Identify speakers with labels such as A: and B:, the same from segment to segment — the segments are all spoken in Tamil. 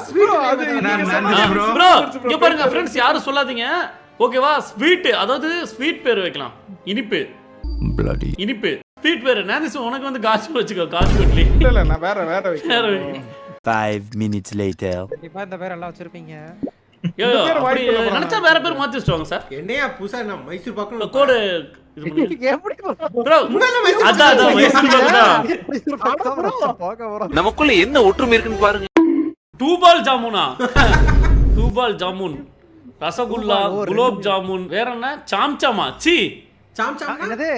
A: ஸ்வீட் அது
B: ப்ரோ இங்க பாருங்க फ्रेंड्स யாரும் சொல்லாதீங்க ஓகேவா ஸ்வீட் அதாவது ஸ்வீட் பேர் வைக்கலாம் இனிப்பு
C: bloody
B: இனிப்பு ஸ்வீட் பேர் நான்ஸ் உனக்கு வந்து காசு வச்சுக்கோ காசு கட்லி
A: இல்ல நான் வேற வைக்கிறேன்
C: 5 minutes later
D: கண்டிப்பா இந்த பேர் எல்லாம் வச்சிருப்பீங்க
B: யோ நினைச்சா வேற பேர் மாத்தி வச்சுவாங்க சார்
E: என்னையா புதுசா நான் மைசூர் பாக்கு
B: கோடு இது பண்ணுங்க
D: எப்படி
B: ப்ரோ அதான் மைசூர்
D: போக வரோம்
F: நமக்குள்ள என்ன ஒற்றுமை இருக்குன்னு பாருங்க
B: டூ பால் ஜாமுனா டூ பால் ஜாமுன் ரசகுல்லா குலோப் ஜாமுன் வேற என்ன சாம்சாமா சி
E: சாம்சாம்
D: என்னது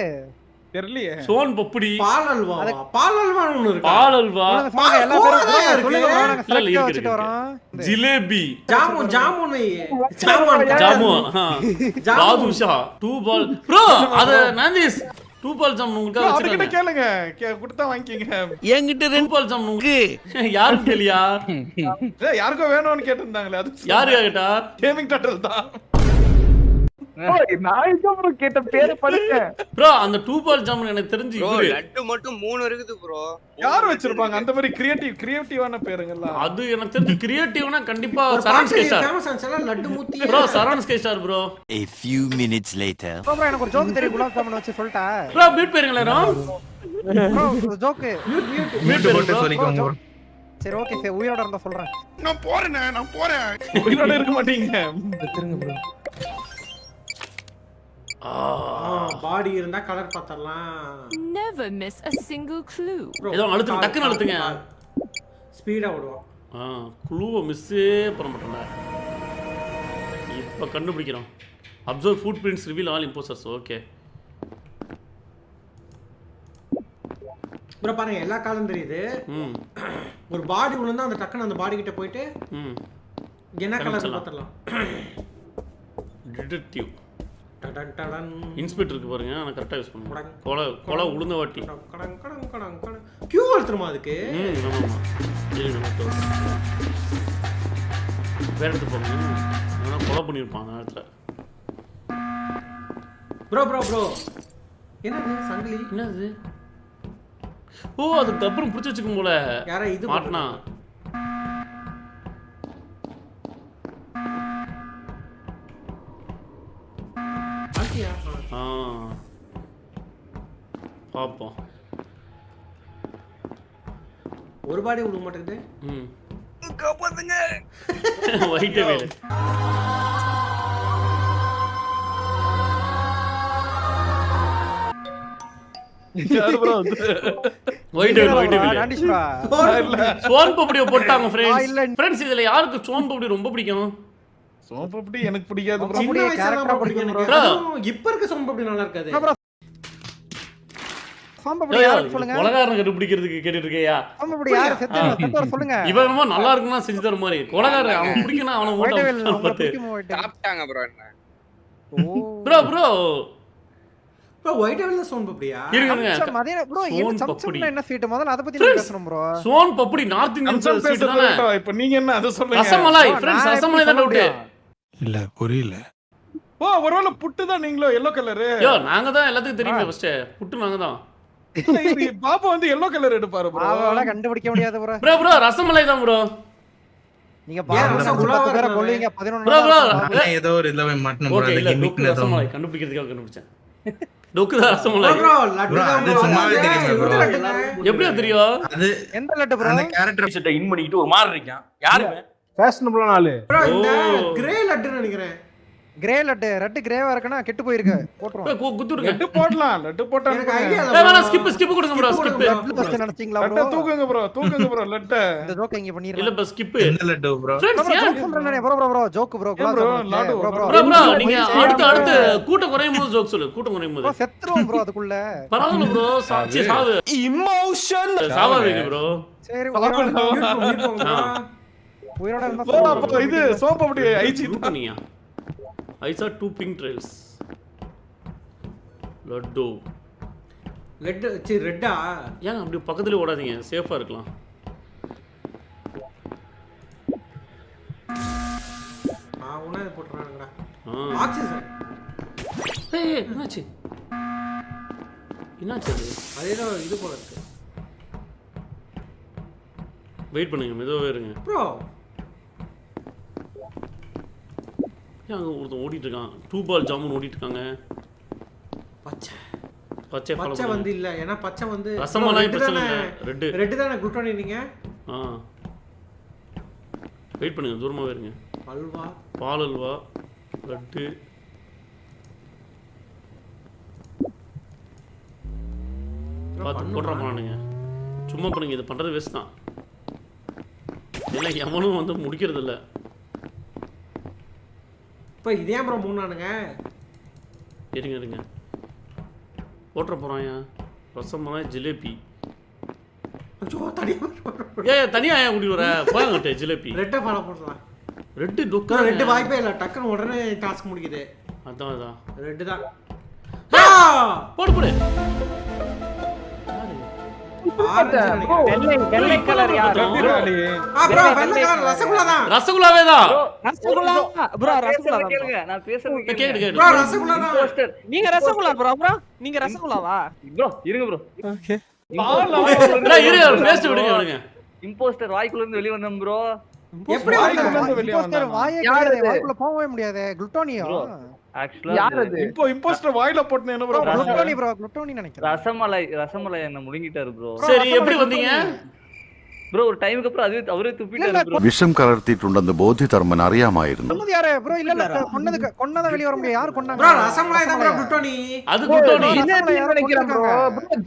A: தெரியலையே
B: சோன் பப்படி
E: பால் அல்வா ஒன்னு இருக்கு
B: பால் அல்வா
D: சொல்லுங்க எல்லா பேரும் சொல்லுங்க bro, நாங்க
B: இல்ல,
D: select
B: இருக்கு,
D: வச்சிட்டு
B: இருக்கு.
D: வரோம்
B: ஜிலேபி
E: ஜாமுன்
B: ஜாமுன் பாதுஷா டூ பால் ப்ரோ அத நான்திஸ் டூ பால் ஜாமுன் உங்களுக்கு
A: அதுக்கிட்ட
B: வச்சிருக்காங்க
A: கேளுங்க கொடுத்தா வாங்கிக்கங்க
C: என்கிட்ட
B: டூ பால் ஜாமுன் உங்களுக்கு யாருக்கு தெரியலையா
A: யாருக்கோ வேணும்னு கேட்டிருந்தாங்களே அது
B: யாரு கேட்டா
A: கேமிங் டட்டல் தான்
G: நான் ப்ரோ கேட்ட பேரை படிச்சேன்
B: ப்ரோ அந்த டூ பால் ஜாமுன் எனக்கு தெரிஞ்சு
F: ப்ரோ
B: இவரு
F: லட்டு மட்டும் 3 இருக்குது ப்ரோ
A: யார் வச்சிருப்பாங்க அந்த மாதிரி கிரியேட்டிவான பேருங்கலாம்
B: அது எனக்கு தெரிஞ்சு கிரியேட்டிவ்னா கண்டிப்பா சரண் ஸ்கேஸ்டார்
E: ஃபேமஸ் ஆன்சர் லட்டு மூத்தி
B: ப்ரோ சரண் ஸ்கேஸ்டார் bro
C: a few minutes later
D: bro எனக்கு ஒரு ஜோக் தெரியும் குலாப் ஜாமுன் வச்சு சொல்லிட்டா
B: ப்ரோ மீட் பேருங்களா
D: bro ஜோக்
B: மீட் போட்டு சொல்லிக்கோங்க ப்ரோ
D: சரி ஓகே சரி உயிரோட இருந்தா சொல்றேன்
A: நான் போறேன் உயிரோட இருக்க மாட்டீங்க
D: திருங்க bro
E: பாடி இருந்தா colour பார்த்தறலாம்
H: Never miss a single clue.
B: ஏதோ அழுத்துங்க டக்குன்னு அழுத்துங்க
E: ஸ்பீடா ஓடுவான்
B: க்ளூவை மிஸ்ஸே பண்ண மாட்டேன்டா இப்போ கண்டுபிடிக்கிறோம் observe food prints reveal all impostors okay
E: bro பாருங்க எல்லா காலம் தெரியுது ஒரு பாடி விழுந்தா அந்த டக்குன்னு அந்த பாடி கிட்ட போயிட்டு என்ன கலர் பார்த்தறலாம்
B: டிடெக்டிவ்
E: டடன் டடன்
B: இன்ஸ்பெக்டருக்கு பாருங்க நான் கரெக்டா யூஸ் பண்ணுவேன் கொலை உளுந்த வாட்டி
E: கடங் கடங் கடங் கடங் கியூ வளர்த்துமா அதுக்கு
B: ஆமாம் வேற எடுத்து போங்க ஏன்னா கொலை பண்ணியிருப்பான் அந்த நேரத்தில்
E: ப்ரோ என்னது சங்கிலி
B: என்னது ஓ அதுக்கு அப்புறம் பிடிச்சி வச்சுக்கும் போல
E: யாரா இது
B: மாட்டினா பாப்போம்
E: ஒரு பாடி விட மாட்டேங்குது
F: காப்பாத்துங்க
B: ஒயிட் வேலை ஒயிட் வேலை
D: நாண்டிஷ்ரா
B: சோன் பப்படியை போட்டாங்க ஃப்ரெண்ட்ஸ் இதுல யாருக்கு சோன் பப்படி ரொம்ப பிடிக்கும்
A: சோம்பப்படி எனக்கு பிடிக்காது bro.
E: சின்ன வயசுல தான் பிடிக்கும் எனக்கு இப்ப இருக்க சோம்பப்படி நல்லா இருக்காது
D: சாம்பப்படி யாரு சொல்லுங்க
B: கொலகாரன் கண்டுபிடிக்கிறதுக்கு கேட்டுட்டு இருக்கையா
D: சாம்பப்படி யாரு செத்தவர் சொல்லுங்க
B: இவன் என்னமோ நல்லா இருக்குன்னா செஞ்சு தர மாதிரி கொலகாரன் அவன் பிடிக்கணும் அவனை
D: உங்களுக்கு
B: ஓட்ட
D: பிடிக்குமா ஒயிட்
F: சாப்பிட்டாங்க ப்ரோ என்ன
B: ப்ரோ
E: ப்ரோ ஒயிட் வெல்ல சோம்பப்படியா
B: இருங்க
D: மதேன ப்ரோ
B: சோன்
D: என்ன
B: பப்படி.
D: சம்சம்னா என்ன ஸ்வீட் முதல்ல அத பத்தி நம்ம பேசணும் bro
B: soan papdi north Indian
A: அம்சம்
B: ஸ்வீட்
A: பேசுறது
B: தானே
A: இருக்கட்டும். இப்ப நீங்க என்ன அத சொல்லுங்க
B: ரசமலாய் ஃப்ரெண்ட்ஸ் ரசமலாய் தான் டவுட்
C: இல்ல புரியல
A: ஓ ஒருவேளை புட்டு தான் நீங்களோ எல்லோ கலரு
B: யோ நாங்க தான் எல்லாத்துக்கும் தெரியுமே ஃபர்ஸ்ட் புட்டு நாங்க தான்
A: பாப்பா வந்து எல்லோ கலர் எடுப்பாரு ப்ரோ
D: அவள கண்டுபிடிக்க முடியாது ப்ரோ
B: ப்ரோ ரசமலாய் தான் ப்ரோ
D: நீங்க பாருங்க 10 பேரை கொல்லுவீங்க 11
B: ப்ரோ
I: ஏதோ ஒரு இதுல போய் மாட்டணும் bro.
B: ஓகே
I: அது
B: இல்ல
I: gimmick
B: டொக்கு
I: ல ஏதோ.
B: ரசமலாய் கண்டுபிடிக்கிறதுக்காக கண்டுபிடிச்சேன் டொக்கு தான் ரசமலாய்
E: ப்ரோ லட்டு
I: Bro, அது சும்மாவே தெரியுமே bro.
B: எப்படியா தெரியும்
I: அது
D: எந்த லட்டு ப்ரோ
I: அந்த கேரக்டர்
G: செட்ட இன் பண்ணிட்டு ஒரு மாதிரி இருக்கான் யாருமே
A: ஃபேஷனபிளான ஆளு
E: ப்ரோ இந்த கிரே லட்டு நினைக்கிறேன்
D: கிரே லட்டு ரெட் கிரேவா இருக்குனா கெட்டு போயிருக்கு போட்றோம்
B: குத்துடுங்க
A: லட்டு போடலாம் லட்டு போட்டா
E: எனக்கு ஐடியா
B: வேணா ஸ்கிப் கொடுங்க ப்ரோ ஸ்கிப்
D: லட்டு நினைச்சீங்களா
A: லட்ட
D: ப்ரோ
A: தூக்குங்க ப்ரோ லட்ட
D: இந்த ஜோக் இங்க
B: இல்ல
D: பண்ணிரலாம்
B: பஸ் ஸ்கிப்
I: எந்த லட்டு bro?
B: ஃப்ரெண்ட்ஸ்
D: ஜோக் சொல்றேனே bro joke bro
A: bro, laddu,
D: bro
B: bro நீங்க அடுத்து கூட்டம் குறையும் போது ஜோக் சொல்லு கூட்டம் குறையும் போது
D: செத்துறோம் ப்ரோ அதுக்குள்ள
B: பரவாயில்ல ப்ரோ சாவு
C: emotion
B: சாவாதீங்க ப்ரோ
D: சரி உயிரோட
A: bro
D: இருந்தா
A: அப்ப இது சோம்பப்படி ஐச்சி
B: பண்ணியா I saw 2 pink trails laddu
E: laddu சி ரெட்டா
B: ஏன் அப்படி பக்கத்துல ஓடாதீங்க சேஃபா இருக்கலாம்
E: உனே போட்றாங்கடா ஆக்சிஜன்
B: ஏய் என்னாச்சு அது
E: அதேதோ இது போல இருக்கு
B: வெயிட் பண்ணுங்க மெதுவாவே இருங்க
E: ப்ரோ
B: ஏன் அங்கே ஒருத்தன் ஓடிட்டு இருக்கான் 2 பால் ஜாமுன் ஓடிட்டு இருக்காங்க
E: பச்சை
B: பச்சை follow
E: பச்சை வந்து இல்ல ஏன்னா பச்சை வந்து
B: ரசமலாய் பிரச்சனை இல்லை ரெட்டு
E: ரெட் தானே குட்டோனி நீங்க
B: ஆ வெயிட் பண்ணுங்க தூரமாகவே இருங்க
E: அல்வா
B: பால் அல்வா லட்டு பார்த்து போடுறான் போனானுங்க சும்மா பண்ணுங்க இது பண்ணுறது வேஸ்ட் தான் இதெல்லாம் எவனும் வந்து முடிக்கிறது இல்லை
E: இப்போ இதே ப்ரோ மூணானுங்க
B: இருங்க இருங்க போட்டுற போகிறான் ரசமலாய் ஜிலேபி
E: ஐயோ தனியா
B: தனியாக ஏன் கூட்டிட்டு வர போயாங்கிட்ட ஜிலேபி
E: ரெட்டை ஃபாலோ பண்ணலாம்
B: ரெட்டு டொக்கா
E: ரெட்டு வாய்ப்பே இல்லை டக்குன்னு உடனே டாஸ்க் முடிக்குது
B: அதான் அதான்
E: ரெட்டு தான்
B: போடு போடு
G: வெள்ளை கலர் யார்
E: ரசகுல்லா தான்
B: ரசகுல்லாவே தான்
G: ரசகுல்லா ப்ரோ ரசகுல்லா
F: கேளுங்க நான் பேசுறது
B: கேடு கேடு
E: ப்ரோ ரசகுல்லா தான்
F: இம்போஸ்டர்
G: நீங்க ரசகுல்லா ப்ரோ நீங்க ரசகுல்லாவா
F: ப்ரோ இருங்க ப்ரோ
B: இரு பேஸ்ட் விடுங்க விடுங்க
F: இம்போஸ்டர் வாய்க்குள்ள இருந்து வெளிய வந்தோம் ப்ரோ
E: எப்படி
D: வாயே கிடையாது, வாய்க்குள்ள போகவே முடியாது. குளுட்டோனியா
F: ஆக்சுவலா
G: யார் அது
A: இம்போஸ்டர் வாயில போட்டு என்ன ப்ரோ
D: குளுட்டோனி நினைக்கிறேன்.
F: ரசமலை என்ன முழுங்கிட்டாரு ப்ரோ
B: சரி எப்படி வந்தீங்க
F: ப்ரோ ஒரு டைமுக்கு அப்புறம் அது அவரே துப்பிட்டாரு ப்ரோ
J: വിഷം കലർത്തിയിട്ടുണ്ടെന്ന് ബോധ്യധർമ്മൻ അറിയാമായിരുന്നു.
D: சொன்னது யாரு ப்ரோ? இல்ல இல்ல கொன்னத வெளிய வர முடியாது. யார் கொன்னாங்க?
E: ப்ரோ ரசகுல்லா தான் ப்ரோ குட்டோனி
B: அது குட்டோனி
G: ஜிலேபி நினைக்கிறேன் ப்ரோ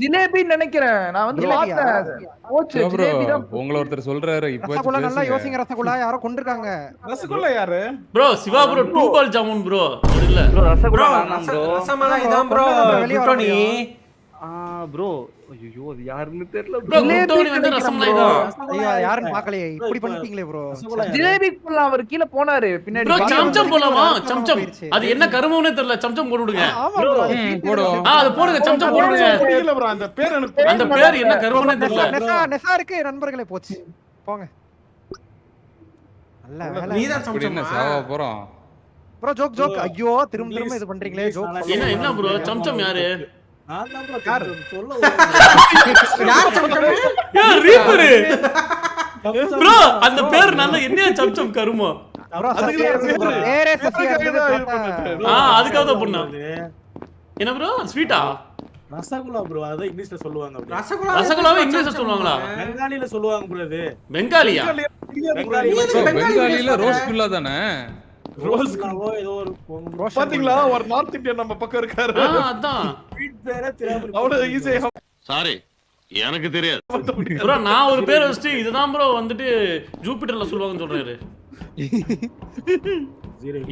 G: ஜிலேபி நினைக்கிறேன் நான் வந்து பார்த்தேன் போச்சு ஜிலேபி தான்
K: உங்கள ஒருத்தர் சொல்றாரு இப்போ
D: ரசகுல்லா நல்லா யோசிங்க. ரசகுல்லா யாரோ கொண்டிருக்காங்க.
A: ரசகுல்லா யாரு
B: ப்ரோ சிவா ப்ரோ 2 பால் ஜாமுன் ப்ரோ அது இல்ல
F: ப்ரோ
E: ப்ரோ
F: ரசகுல்லா வேணாம் ப்ரோ
E: ரசமலாய் தான் ப்ரோ குட்டோனி
F: ப்ரோ ஐயோ அது யாருன்னு தெரியல
B: ப்ரோ குட்டோனி வந்து ரசமலாய் தான்
D: ஐயா யாரும் பார்க்கலையே, இப்படி பண்ணிட்டீங்களே ப்ரோ.
G: ஜிலேபிக்குள்ள அவர் கீழ போனாரு பின்னாடி
B: ப்ரோ சம்சம் போலாமா சம்சம் அது என்ன கருமம்னே தெரியல சம்சம் போட்டு விடுங்க
D: ஆமா ப்ரோ.
K: போடுவோம்
B: அது போடுங்க சம்சம் போடுங்க
A: தெரியல ப்ரோ அந்த பேர் எனக்கு
B: அந்த பேர் என்ன கருமம்னே தெரியல
D: நெசா இருக்கு நண்பர்களே, போச்சு போங்க. நல்ல வேலை.
E: நீதான்
K: அப்படி என்ன
E: சமைச்சமா
K: சாவ போறோம்
D: ப்ரோ ஜோக் ஐயோ திரும்ப இது பண்றீங்களே ஜோக்.
B: என்ன ப்ரோ சம்சம் யாரு
E: யார் சமைச்சமா
B: ரீப்பர் ப்ரோ அந்த பேர் நல்ல என்ன சம்சம் கருமோ
D: ப்ரோ வேறே சசியா
B: அதுக்காக தான் பண்ணா என்ன ப்ரோ ஸ்வீட்டா
C: ரசகுல்லா ப்ரோ அத இங்கிலீஷ்ல சொல்லுவாங்க.
E: ரசகுல்லா
B: ரசகுல்லாவை இங்கிலீஷ்ல சொல்லுவாங்களா
C: பெங்காலில சொல்லுவாங்க ப்ரோ இது.
B: பெங்காலியா
K: பெங்காலில ரோஸ்குல்லா தானே
C: ரோஸ்குல்லாவோ ஏதோ ஒரு
A: பாத்தீங்களா ஒரு நார்த் இந்தியன் நம்ம பக்கம் இருக்காரு
B: அதான்
C: ஸ்வீட் பேரே தெரியாம
A: அவ்வளவு ஈஸியா
J: சாரி எனக்கு தெரியாது.
B: ப்ரோ நான் ஒரு பேர் வச்சுட்டு இதுதான் ப்ரோ வந்துட்டு ஜூபிட்டர்ல சொல்லுவாங்கன்னு சொல்றாரு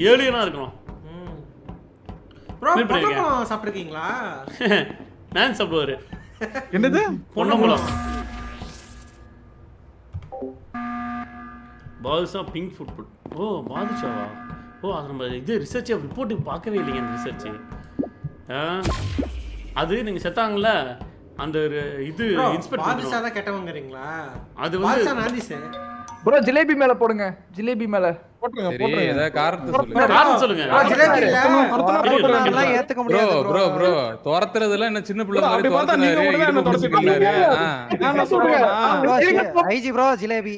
B: ஏலியனா இருக்கணும்
E: ப்ரோ பொன்னம்பலம் சாப்பிட்டுருக்கீங்களா
B: நான் சாப்பிடுவாரு
A: என்னது
B: பொன்னம்பலம் பாதுஷா பிங்க் ஃபுட் ஓ பாதுஷாவா ஓ அது நம்ம இது ரிசர்ச் ரிப்போர்ட் பார்க்கவே இல்லைங்க அந்த ரிசர்ச் அது நீங்க செத்தாங்கல்ல அந்த இது இன்ஸ்பெக்டர்
E: பாதுஷா தான் கெட்டவங்கறீங்களா
B: அது
E: பாதுஷா
B: வந்து
E: நாதிஸ்
G: ப்ரோ ஜிலேபி மேல போடுங்க ஜிலேபி மேல
A: போட்டுருங்க
K: சரி
A: போட்டுருங்க
K: ஏதா காரணத்தை சொல்லுங்க
B: காரணம் சொல்லுங்க
E: ப்ரோ ஜிலேபி இல்ல
D: அதெல்லாம் ஏத்துக்க
K: ப்ரோ
D: முடியாது
K: ப்ரோ ப்ரோ துரத்துறதுல என்ன சின்ன பிள்ளை மாதிரி
A: அப்படி பார்த்தா நீங்க
K: துரத்துறாரு
A: கூட என்ன
K: இடுப்பு பிடிச்சிருக்காரு
A: நான் என்ன சொல்றேன்னா
D: ஐஜி ப்ரோ ஜிலேபி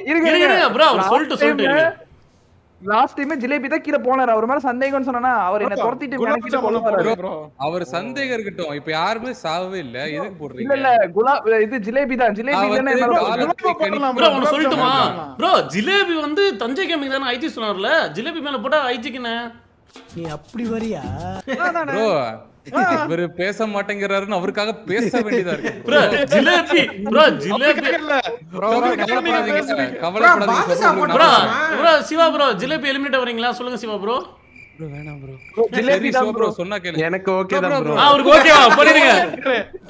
B: இருங்க ப்ரோ அவர் சொல்லிட்டு
G: லாஸ்ட் டைம் ஜிலேபி தான் கீழ போனாரு அவர் மேல சந்தேகம்னு சொன்னா அவர் என்ன துரத்திட்டு நினைச்சிட்டு கொல்ல போறாரு
A: ப்ரோ
K: அவர் சந்தேகம் இருக்கட்டும் இப்ப யாருமே சாவவே இல்ல எதுக்கு
G: இல்ல
K: போடுறீங்க
G: இல்ல குலாப் இது ஜிலேபி தான் ஜிலேபி இல்லன்னா
B: ப்ரோ ஒன்னு சொல்லட்டுமா ப்ரோ ஜிலேபி வந்து தஞ்சை கேமிங் தானே ஐடி சொன்னார்ல ஜிலேபி மேல போட்டா ஐடிக்குன்னு
C: நீ அப்படி வரியா?
K: ப்ரோ இவரு பேச மாட்டேங்கிறாருன்னு அவருக்காக பேச வேண்டியதா இருக்கு
B: ப்ரோ ஜிலேபி
A: இல்ல
K: கவலைப்படாதீங்க
B: bro bro Siva bro Jalebi eliminate வரீங்களா சொல்லுங்க சிவா ப்ரோ
G: ஜிலேபி தான்
K: ப்ரோ சொன்னா கேளுங்க
C: எனக்கு ஓகே தான் ப்ரோ.
B: அவருக்கு ஓகேவா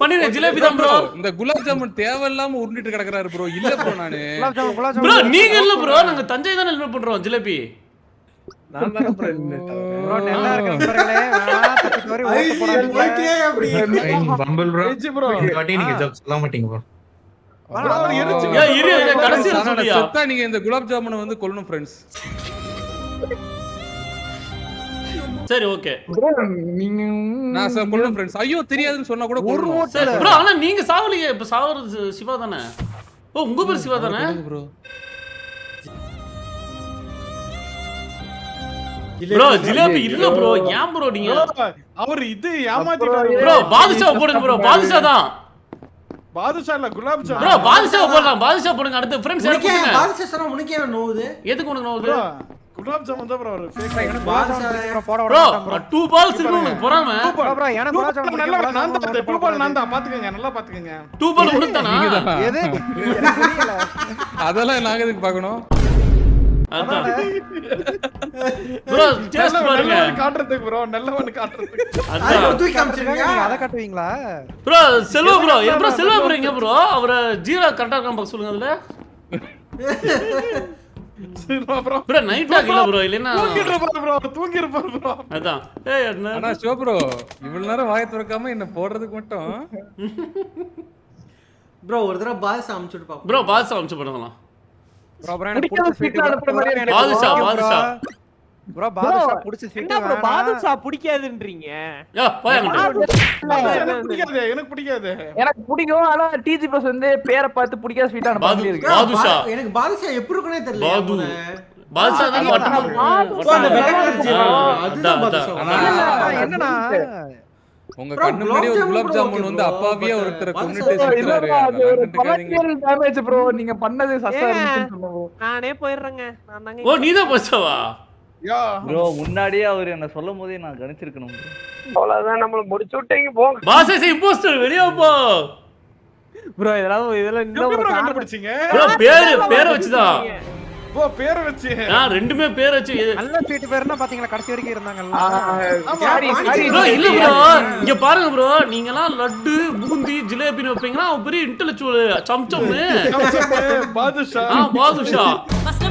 B: பண்ணிடுங்க ஜிலேபி தான் ப்ரோ
K: இந்த குலாப் ஜாமுன் தேவையில்லாம உருண்டிட்டு கிடக்குறாரு ப்ரோ இல்ல ப்ரோ நானு
D: குலாப்
B: ப்ரோ நீங்க இல்ல ப்ரோ நாங்க தஞ்சை தானே எலிமினேட் பண்றோம் ஜிலேபி
C: நான் தான் ப்ரோ எலிமினேட் ஆவேன்.
D: ப்ரோ நல்லா இருக்கு நண்பர்களே. தப்பிட்டு வரை ஓட்டு போடாதீங்க.
E: ஓகே அப்படி
I: பம்பிள் ப்ரோ
A: ஏஜி ப்ரோ
I: வாட்டி நீங்க ஜோக் சொல்ல மாட்டீங்க ப்ரோ.
A: அவர் எரிச்சு
B: ஏய் இரு கடைசில சொல்லியா
K: செத்தா நீங்க இந்த குலாப் ஜாமுனை வந்து கொல்லணும் ஃப்ரெண்ட்ஸ்.
B: சரி ஓகே
G: நீங்க
K: நான் கொல்லணும் ஃப்ரெண்ட்ஸ். ஐயோ தெரியாதுன்னு சொன்னா கூட
D: ஒரு
K: கொல்லணும்
D: ஓட்டுல
B: ப்ரோ ஆனா நீங்க சாவலியே இப்ப சாவறது சிவா தானே ஓ உங்க பேர் சிவா தானே
K: ப்ரோ.
B: ப்ரோ ஜிலேபி இல்ல ப்ரோ ஏன் ப்ரோ நீங்க
A: அவர் இது ஏமாத்திட்டாரு
B: ப்ரோ பாதுஷா போடுங்க ப்ரோ பாதுஷா தான்
A: பாதுஷா இல்ல குலாப் ஜாமுன்
B: ப்ரோ பாதுஷா போடலாம் பாதுஷா போடுங்க அடுத்து ஃப்ரெண்ட்ஸ்
E: உனக்கே
B: எடுங்க
E: பாதுஷா சொன்னா உனக்கே நோவுது.
B: எதுக்கு உனக்கு நோவுது
A: ப்ரோ குலாப் ஜாமுன் தான் ப்ரோ ஒரு ஃபேக்
E: பாதுஷா
D: போட
B: ப்ரோ
D: விட
B: 2 பால்ஸ் இருக்கு உங்களுக்கு பொறாம
D: ப்ரோ எனக்கு குலாப் ஜாமுன்
A: நல்லா
D: பிடிக்கும்,
A: நான்
D: குலாப்
A: தான்
D: ஜாமுன்
A: ப்ளூ பால் நான் தான் பாத்துக்கங்க நல்லா பாத்துக்கங்க
B: 2 பால் உங்களுக்கு தானா
D: எது எனக்கு புரியல.
K: அதெல்லாம் நாங்க எதுக்கு பார்க்கணும்?
B: அதான் ப்ரோ டேஸ்ட் பாருங்க
A: நல்லவன் காட்டுறதுக்கு ப்ரோ நல்லவன் காட்டுறதுக்கு
E: அது
B: அதான்
E: தூக்கி காமிச்சிருக்கீங்க.
D: நீங்க அதை காட்டுவீங்களா?
B: ப்ரோ செல்வா ப்ரோ ஏன் ப்ரோ செல்வா ப்ரோ எங்க ப்ரோ அவரை ஜீரோ கரெக்டா இருக்கான்னு பார்க்க சொல்லுங்க அதுல
A: ப்ரோ
B: ப்ரோ நைட் ஆக இல்ல ப்ரோ இல்லனா
A: தூங்கி இருப்பாரு ப்ரோ
B: அதான் ஏய் என்ன
K: ஆனா ஷோ ப்ரோ இவ்வளவு நேரம் வாயை திறக்காம என்ன போடுறதுக்கு மட்டும்
E: ப்ரோ ஒரு தடவை பாதுஷா அமுச்சுட்டு பாப்போம்.
B: ப்ரோ பாதுஷா அம்சம் பண்ணுங்கலாம்
D: ப்ரோ அப்புறம் எனக்கு
G: பிடிக்காத
D: பிடிச்ச
G: sweet அனுப்புற மாதிரி
D: ஸ்வீட்
G: எனக்கு
B: பாதுஷா பாதுஷா
D: ப்ரோ பாதுஷா பிடிச்ச ஸ்வீட்
C: என்ன ப்ரோ பாதுஷா பிடிக்காதுன்றீங்க
B: யா போயாங்க
A: எனக்கு பிடிக்காது
G: எனக்கு பிடிக்கும் ஆனா டிஜி பஸ் வந்து பேரை பார்த்து பிடிக்காத ஸ்வீட் அனுப்ப
B: பாது
G: இருக்கு
B: பாதுஷா
E: எனக்கு பாதுஷா எப்படி இருக்குனே தெரியல.
B: பாது பாதுஷா தான் மட்டும்
E: அந்த வெள்ளை கலர் ஜீரா, அதுதான் பாதுஷா.
D: என்னன்னா
K: உங்க
E: Bro,
K: கண்ணு முன்னாடி ஒரு
E: குலாப்
K: குலாப்
E: ஜாமுன்
K: ஜாமுன்
E: கூட
K: வந்து
E: okay
K: அப்பாவியா
E: bro.
K: ஒருத்தரை
E: பாதுஷா
K: கொன்னுட்டு
E: இல்ல,
K: சுத்துறாரு.
G: அது ஒரு
K: அதெல்லாம் கண்டுக்காதீங்க.
G: பலவியல் டேமேஜ் ப்ரோ நீங்க பண்ணது சஸ்தா
C: ஏங்க?
G: இருந்துச்சுன்னு சொன்னோம்.
C: நானே போயிடுறேங்க நான் தாங்க
B: ஓ நீதான் பாதுஷாவா
A: யா
F: ப்ரோ முன்னாடியே அவர் என்ன சொல்லும் போதே நான் கணிச்சிருக்கணும் bro.
G: அவ்வளவுதான் நம்மள முடிச்சு விட்டீங்க போங்க.
B: பாசஸ் இம்போஸ்டர் வெளிய போ
C: ப்ரோ இதெல்லாம் இன்னும்
A: எப்படி
C: ஒரு
A: ப்ரோ
C: காரணம்
A: கண்டுபிடிச்சீங்க
B: ப்ரோ பேரை வச்சுதான்
A: ப்ரோ பேரை வச்சு
B: நான் ரெண்டுமே பேர் வச்சு
D: நல்ல ஸ்வீட் பேர்னா பாத்தீங்களா கடைசி வரைக்கும் இருந்தாங்கல்ல
G: சாரி சாரி
B: ப்ரோ இல்ல ப்ரோ இங்க பாருங்க ப்ரோ நீங்கலாம் லட்டு பூந்தி ஜிலேபின்னு வைப்பீங்கன்னா அவன் பெரிய இன்டெலெக்சுவல் சம்சம்னு
A: பாதுஷா
B: பாதுஷா
H: Must